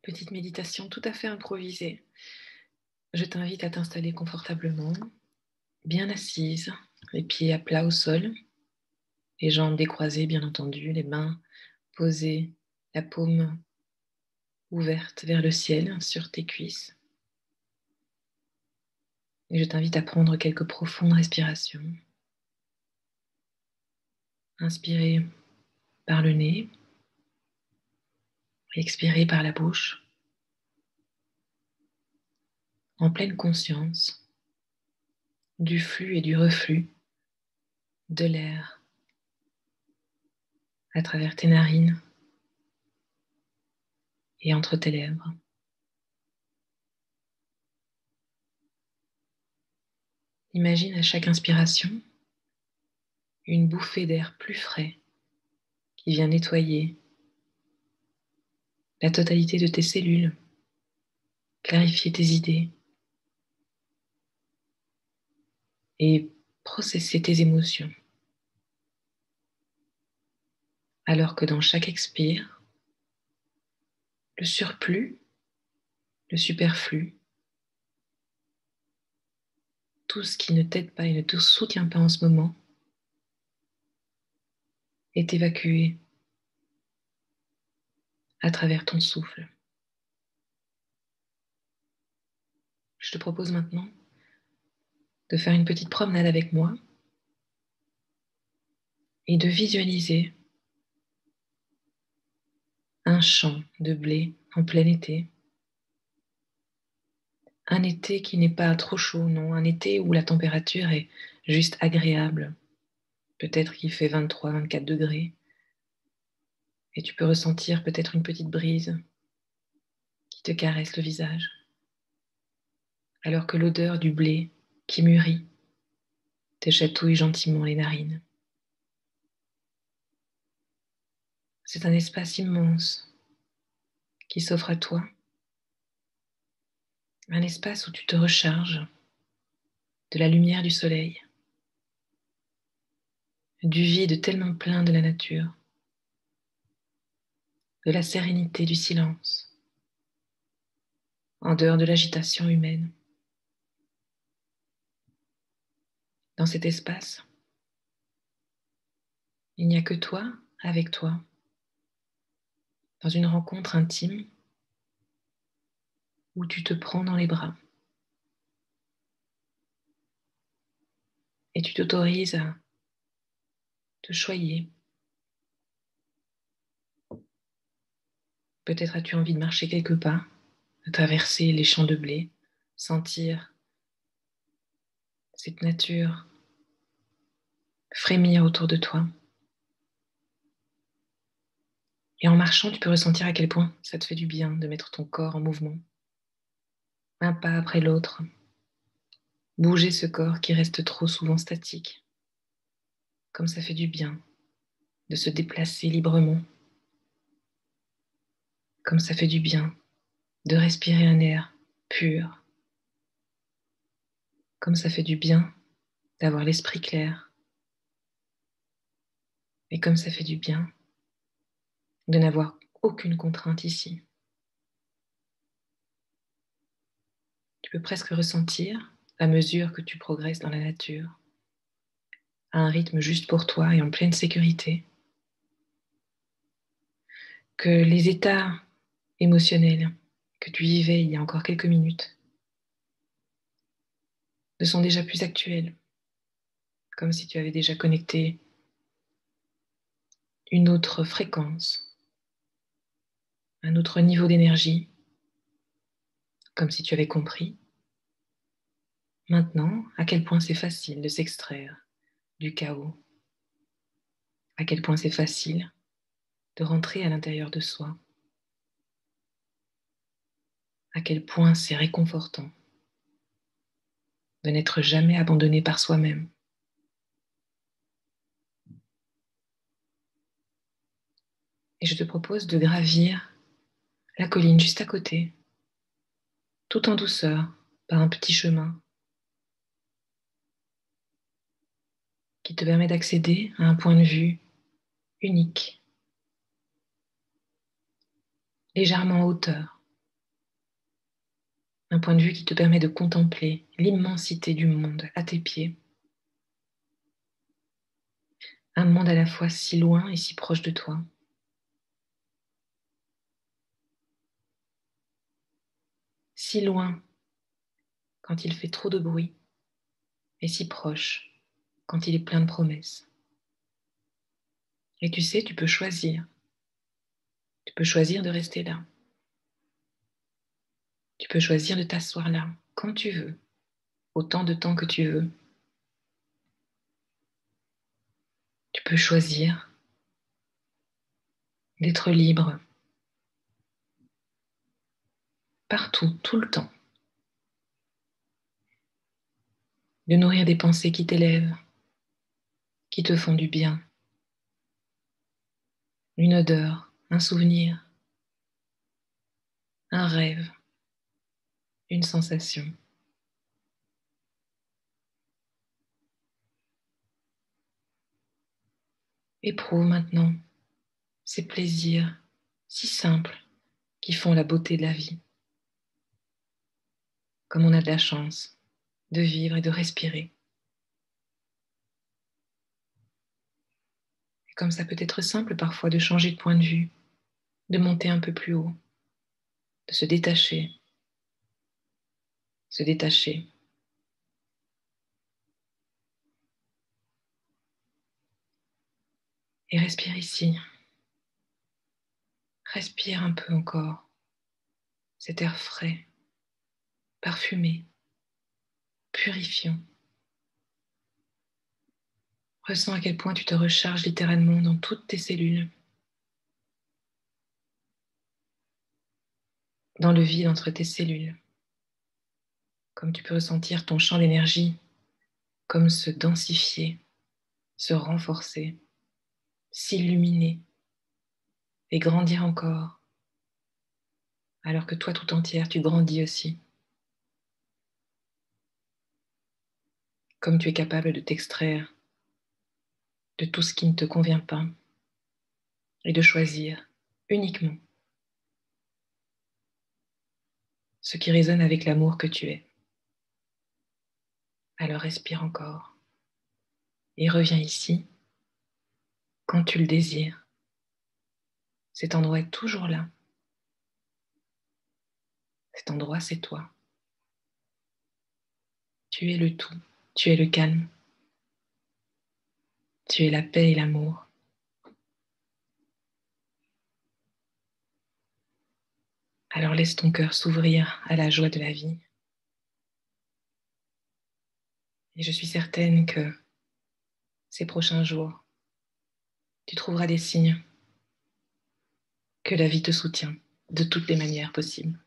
Petite méditation tout à fait improvisée. Je t'invite à t'installer confortablement, bien assise, les pieds à plat au sol, les jambes décroisées bien entendu, les mains posées, la paume ouverte vers le ciel sur tes cuisses. Et je t'invite à prendre quelques profondes respirations. Inspirez par le nez, expirez par la bouche, en pleine conscience du flux et du reflux de l'air à travers tes narines et entre tes lèvres. Imagine à chaque inspiration une bouffée d'air plus frais qui vient nettoyer la totalité de tes cellules, clarifier tes idées et processer tes émotions. Alors que dans chaque expire, le surplus, le superflu, tout ce qui ne t'aide pas et ne te soutient pas en ce moment est évacué à travers ton souffle. Je te propose maintenant de faire une petite promenade avec moi et de visualiser un champ de blé en plein été. Un été qui n'est pas trop chaud, non, un été où la température est juste agréable. Peut-être qu'il fait 23, 24 degrés. Et tu peux ressentir peut-être une petite brise qui te caresse le visage. Alors que l'odeur du blé qui mûrit te chatouille gentiment les narines. C'est un espace immense qui s'offre à toi. Un espace où tu te recharges de la lumière du soleil, du vide tellement plein de la nature, de la sérénité du silence, en dehors de l'agitation humaine. Dans cet espace, il n'y a que toi avec toi, dans une rencontre intime où tu te prends dans les bras et tu t'autorises à te choyer. Peut-être as-tu envie de marcher quelques pas, de traverser les champs de blé, sentir cette nature frémir autour de toi. Et en marchant, tu peux ressentir à quel point ça te fait du bien de mettre ton corps en mouvement, un pas après l'autre. Bouger ce corps qui reste trop souvent statique, comme ça fait du bien de se déplacer librement, comme ça fait du bien de respirer un air pur, comme ça fait du bien d'avoir l'esprit clair, et comme ça fait du bien de n'avoir aucune contrainte ici. Tu peux presque ressentir, à mesure que tu progresses dans la nature, à un rythme juste pour toi et en pleine sécurité, que les états émotionnels que tu vivais il y a encore quelques minutes ne sont déjà plus actuels, comme si tu avais déjà connecté une autre fréquence, un autre niveau d'énergie, comme si tu avais compris maintenant à quel point c'est facile de s'extraire du chaos, à quel point c'est facile de rentrer à l'intérieur de soi, à quel point c'est réconfortant de n'être jamais abandonné par soi-même. Et je te propose de gravir la colline juste à côté, tout en douceur, par un petit chemin qui te permet d'accéder à un point de vue unique, légèrement en hauteur, Un point de vue qui te permet de contempler l'immensité du monde à tes pieds. Un monde à la fois si loin et si proche de toi. Si loin quand il fait trop de bruit et si proche quand il est plein de promesses. Et tu sais, tu peux choisir. Tu peux choisir de rester là. Tu peux choisir de t'asseoir là, quand tu veux, autant de temps que tu veux. Tu peux choisir d'être libre, partout, tout le temps, de nourrir des pensées qui t'élèvent, qui te font du bien. Une odeur, un souvenir, un rêve, une sensation. Éprouve maintenant ces plaisirs si simples qui font la beauté de la vie. Comme on a de la chance de vivre et de respirer. Et comme ça peut être simple parfois de changer de point de vue, de monter un peu plus haut, de se détacher, se détacher. Et respire ici. Respire un peu encore cet air frais, parfumé, purifiant. Ressens à quel point tu te recharges littéralement dans toutes tes cellules, dans le vide entre tes cellules. Comme tu peux ressentir ton champ d'énergie comme se densifier, se renforcer, s'illuminer et grandir encore, alors que toi tout entière, tu grandis aussi. Comme tu es capable de t'extraire de tout ce qui ne te convient pas et de choisir uniquement ce qui résonne avec l'amour que tu es. Alors respire encore et reviens ici quand tu le désires. Cet endroit est toujours là. Cet endroit, c'est toi. Tu es le tout. Tu es le calme. Tu es la paix et l'amour. Alors laisse ton cœur s'ouvrir à la joie de la vie. Et je suis certaine que ces prochains jours, tu trouveras des signes que la vie te soutient de toutes les manières possibles.